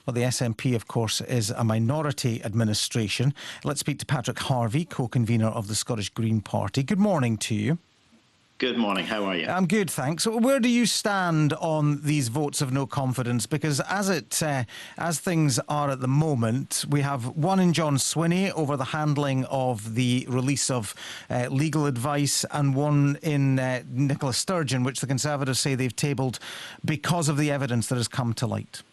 Well, the SNP, of course, is a minority administration. Let's speak to Patrick Harvie, co-convener of the Scottish Green Party. Good morning to you. Good morning. How are you? I'm good, thanks. Where do you stand on these votes of no confidence? Because as things are at the moment, we have one in John Swinney over the handling of the release of legal advice, and one in Nicola Sturgeon, which the Conservatives say they've tabled because of the evidence that has come to light.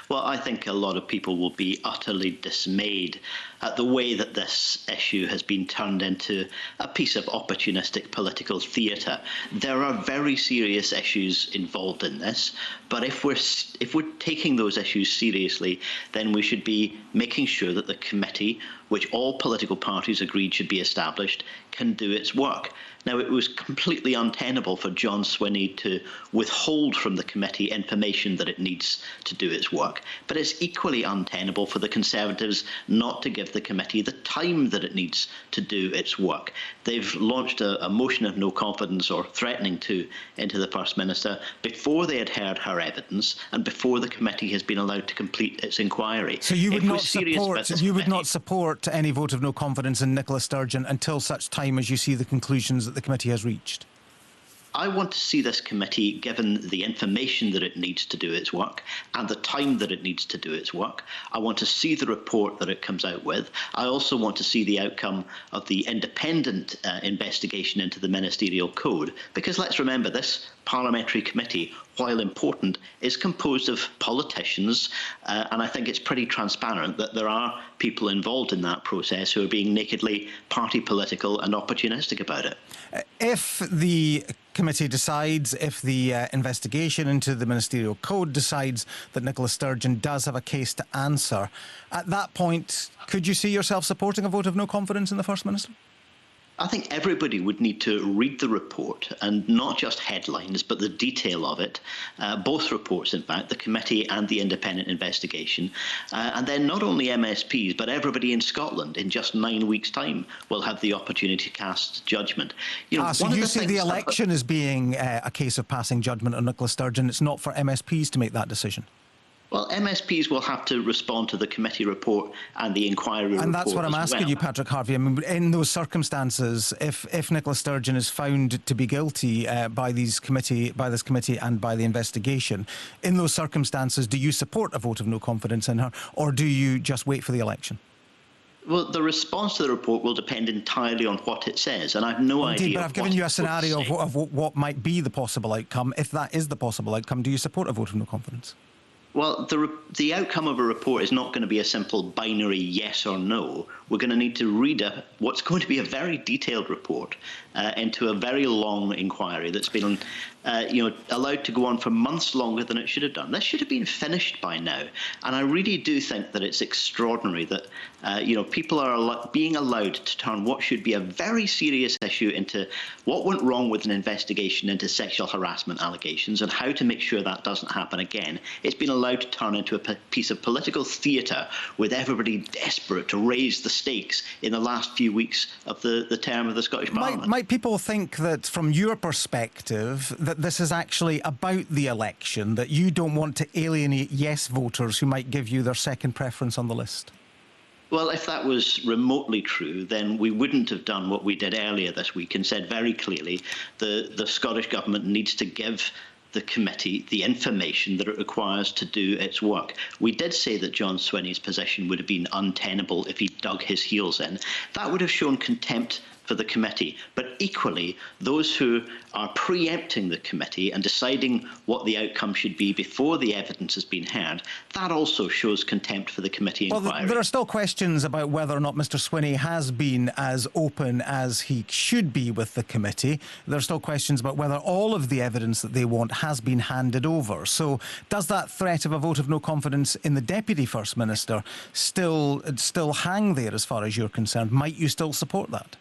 Well, I think a lot of people will be utterly dismayed at the way that this issue has been turned into a piece of opportunistic political theatre. There are very serious issues involved in this, but if we're taking those issues seriously, then we should be making sure that the committee, which all political parties agreed should be established, can do its work. Now, it was completely untenable for John Swinney to withhold from the committee information that it needs to do its work, but it's equally untenable for the Conservatives not to give the committee the time that it needs to do its work. They've launched a motion of no confidence, or threatening to, into the First Minister before they had heard her evidence and before the committee has been allowed to complete its inquiry. So you would not support any vote of no confidence in Nicola Sturgeon until such time as you see the conclusions that the committee has reached? I want to see this committee given the information that it needs to do its work and the time that it needs to do its work. I want to see the report that it comes out with. I also want to see the outcome of the independent investigation into the ministerial code, because let's remember, this parliamentary committee, while important, is composed of politicians, and I think it's pretty transparent that there are people involved in that process who are being nakedly party political and opportunistic about it. If the committee decides, if the investigation into the ministerial code decides that Nicola Sturgeon does have a case to answer, at that point, could you see yourself supporting a vote of no confidence in the First Minister? I think everybody would need to read the report, and not just headlines, but the detail of it. Both reports, in fact, the committee and the independent investigation. And then not only MSPs, but everybody in Scotland in just 9 weeks' time will have the opportunity to cast judgment. So you see the election as being a case of passing judgment on Nicola Sturgeon. It's not for MSPs to make that decision? Well, MSPs will have to respond to the committee report and the inquiry report. And that's what I'm asking you, Patrick Harvie. I mean, in those circumstances, if Nicola Sturgeon is found to be guilty by this committee and by the investigation, in those circumstances, do you support a vote of no confidence in her, or do you just wait for the election? Well, the response to the report will depend entirely on what it says, and I have no idea. But I've given you a scenario of what might be the possible outcome. If that is the possible outcome, do you support a vote of no confidence? Well, the outcome of a report is not going to be a simple binary yes or no. We're going to need to read what's going to be a very detailed report into a very long inquiry that's been allowed to go on for months longer than it should have done. This should have been finished by now. And I really do think that it's extraordinary that people are being allowed to turn what should be a very serious issue into what went wrong with an investigation into sexual harassment allegations and how to make sure that doesn't happen again. It's been allowed to turn into a piece of political theatre with everybody desperate to raise the stakes in the last few weeks of the term of the Scottish Parliament. Might people think that, from your perspective, that this is actually about the election, that you don't want to alienate yes voters who might give you their second preference on the list? Well, if that was remotely true, then we wouldn't have done what we did earlier this week and said very clearly the Scottish Government needs to give the committee the information that it requires to do its work. We did say that John Swinney's position would have been untenable if he dug his heels in. That would have shown contempt for the committee. But equally, those who are preempting the committee and deciding what the outcome should be before the evidence has been heard, that also shows contempt for the committee inquiry. Well, there are still questions about whether or not Mr Swinney has been as open as he should be with the committee. There are still questions about whether all of the evidence that they want has been handed over. So does that threat of a vote of no confidence in the Deputy First Minister still hang there as far as you're concerned? Might you still support that?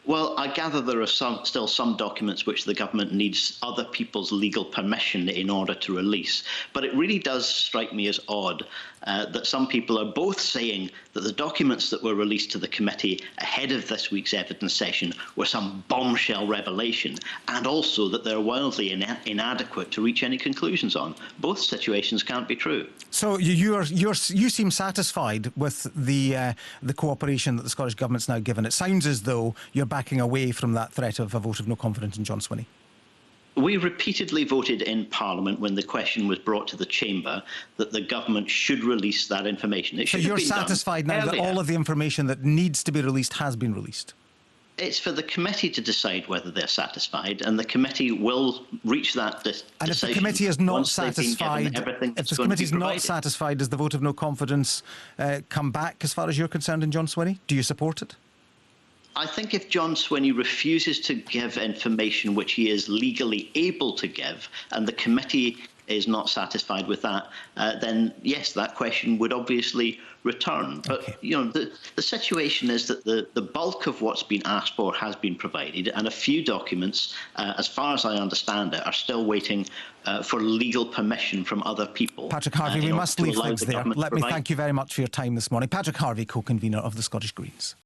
Well, I gather there are still some documents which the government needs other people's legal permission in order to release. But it really does strike me as odd that some people are both saying that the documents that were released to the committee ahead of this week's evidence session were some bombshell revelation, and also that they're wildly inadequate to reach any conclusions on. Both situations can't be true. So you seem satisfied with the cooperation that the Scottish Government's now given. It sounds as though you're backing away from that threat of a vote of no confidence in John Swinney. We repeatedly voted in Parliament when the question was brought to the Chamber that the government should release that information. So you're satisfied now that all of the information that needs to be released has been released? It's for the committee to decide whether they're satisfied, and the committee will reach that decision. And if the committee is not satisfied, does the vote of no confidence come back as far as you're concerned in John Swinney? Do you support it? I think if John Swinney refuses to give information which he is legally able to give, and the committee is not satisfied with that, then yes, that question would obviously return. But okay. You know, the situation is that the bulk of what's been asked for has been provided, and a few documents, as far as I understand it, are still waiting for legal permission from other people. Patrick Harvie, we must leave things there. Let me thank you very much for your time this morning. Patrick Harvie, co-convener of the Scottish Greens.